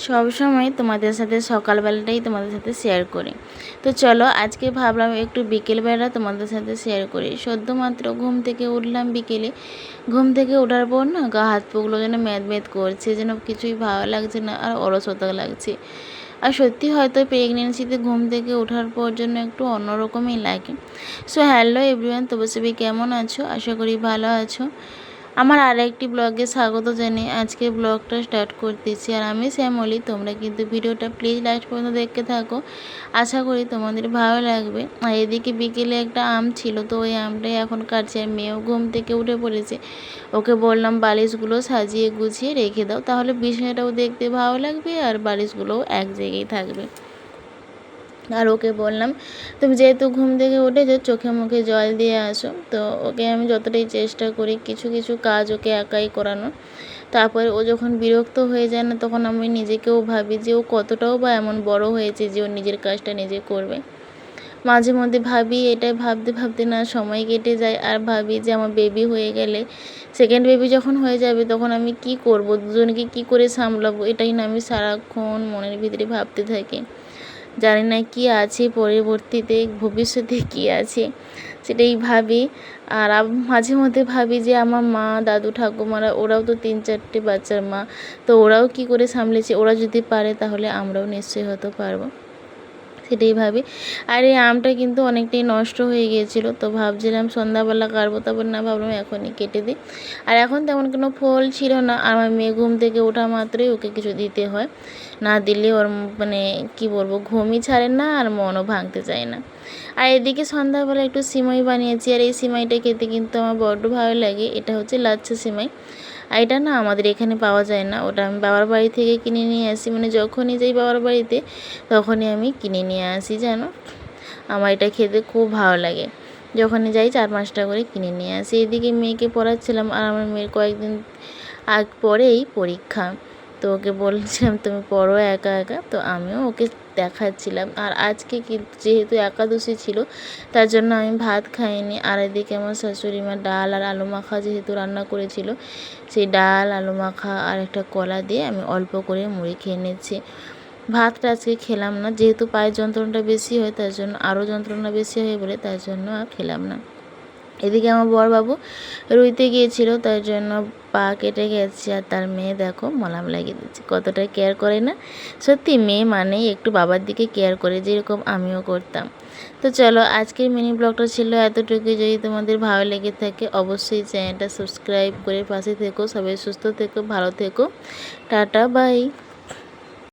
সব সময় তোমাদের সাথে সকালবেলাটাই তোমাদের সাথে শেয়ার করি। তো চলো আজকে ভাবলাম একটু বিকেলবেলা তোমাদের সাথে শেয়ার করি। সদ্য মাত্র ঘুম থেকে উঠলাম বিকেলে। ঘুম থেকে ওঠার পর না গা হাত পাগুলো যেন ম্যাদ করছে, যেন কিছুই ভালো লাগছে না, আর অলসতা লাগছে। আর সত্যি হয়তো প্রেগনেন্সিতে ঘুম থেকে ওঠার পর জন্য একটু অন্যরকমই লাগে। সো হ্যালো এভরিওয়ান, তবে সবাই কেমন আছো? আশা করি ভালো আছো। আমার আরেকটি ব্লগে স্বাগত জানিয়ে আজকে ব্লগটা স্টার্ট করতেছি। আর আমি শ্যামলী, তোমরা কিন্তু ভিডিওটা প্লিজ লাস্ট পর্যন্ত দেখতে থাকো, আশা করি তোমাদের ভালো লাগবে। আর এদিকে বিকেলে একটা আম ছিল, তো ওই আমটাই এখন কাটছে। আর মেয়েও ঘুম থেকে উঠে পড়েছে, ওকে বললাম বালিশগুলো সাজিয়ে গুছিয়ে রেখে দাও, তাহলে বিছানাটাও দেখতে ভালো লাগবে আর বালিশগুলোও এক জায়গায় থাকবে। আর ওকে বললাম তুমি যেহেতু ঘুম থেকে উঠেছো চোখে মুখে জল দিয়ে আসো। তো ওকে আমি যতটাই চেষ্টা করি কিছু কিছু কাজ ওকে একাই করানো। তারপরে ও যখন বিরক্ত হয়ে যায় না, তখন আমি নিজেকেও ভাবি যে ও কতটাও বা এমন বড় হয়েছে যে ও নিজের কাজটা নিজে করবে। মাঝে মধ্যে ভাবি, এটা ভাবতে ভাবতে না সময় কেটে যায়। আর ভাবি যে আমার বেবি হয়ে গেলে, সেকেন্ড বেবি যখন হয়ে যাবে, তখন আমি কি করব, দুজনকে কি করে সামলাবো, এটাই না আমি সারাক্ষণ মনের ভিতরে ভাবতে থাকি। জানি না কি আছে পরবর্তীতে, ভবিষ্যতে কি আছে সেটাই ভাবি। আর মাঝে মধ্যে ভাবি যে আমার মা, দাদু, ঠাকুমারা ওরাও তো 3-4টে বাচ্চার মা, তো ওরাও কি করে সামলেছে, ওরা যদি পারে তাহলে আমরাও নিশ্চয়ই হতে পারবো, সেটাই ভাবি। আর এই আমটা কিন্তু অনেকটাই নষ্ট হয়ে গিয়েছিলো, তো ভাবছিলাম সন্ধ্যাবেলা কাটবো, তারপর না ভাবলাম এখনই কেটে দিই। আর এখন তেমন কোনো ফল ছিল না। আমার মেয়ে ঘুম থেকে ওঠা মাত্রই ওকে কিছু দিতে হয়, না দিলে ওর মানে কি বলবো, ঘুমই ছাড়ে না আর মনও ভাঙতে চায় না। আর এদিকে সন্ধ্যাবেলা একটু সিমাই বানিয়েছি, আর এই সিমাইটা খেতে কিন্তু আমার বড্ড ভালো লাগে। এটা হচ্ছে লাচ্ছা সিমাই। আর এটা না আমাদের এখানে পাওয়া যায় না, ওটা আমি বাবার বাড়ি থেকে কিনে নিয়ে আসি। মানে যখনই যাই বাবার বাড়িতে তখনই আমি কিনে নিয়ে আসি, জানো। আমার এটা খেতে খুব ভালো লাগে, যখনই যাই 4-5টা করে কিনে নিয়ে আসি। এদিকে মেয়েকে পড়াচ্ছিলাম, আর আমার মেয়ের কয়েকদিন পরেই পরীক্ষা। তো ওকে বলছিলাম তুমি পড়ো একা একা, তো আমিও ওকে দেখাচ্ছিলাম। আর আজকে যেহেতু একাদশী ছিল, তার জন্য আমি ভাত খাইনি। আর এদিকে আমার শাশুড়ি মা ডাল আর আলু মাখা যেহেতু রান্না করেছিল, সেই ডাল, আলু মাখা আর একটা কলা দিয়ে আমি অল্প করে মুড়ি খেয়ে নিচ্ছি। ভাতটা আজকে খেলাম না, যেহেতু পায়ের যন্ত্রণাটা বেশি হয়, তার জন্য আরও যন্ত্রণা বেশি হয়ে বলে, তার জন্য আর খেলাম না। এদিকে আমার বড়বাবু রুইতে গিয়েছিল, তার জন্য পা কেটে গেছে। আর তার মেয়ে দেখো মলম লাগিয়ে দিচ্ছে, কতটা কেয়ার করে না। সত্যি মেয়ে মানেই একটু বাবার দিকে কেয়ার করে, যেরকম আমিও করতাম। তো চলো আজকের মিনি ব্লগটা ছিল এতটুকুই। যদি তোমাদের ভালো লেগে থাকে অবশ্যই চ্যানেলটা সাবস্ক্রাইব করে পাশে থেকো। সবাই সুস্থ থেকো, ভালো থেকো, টাটা বাই।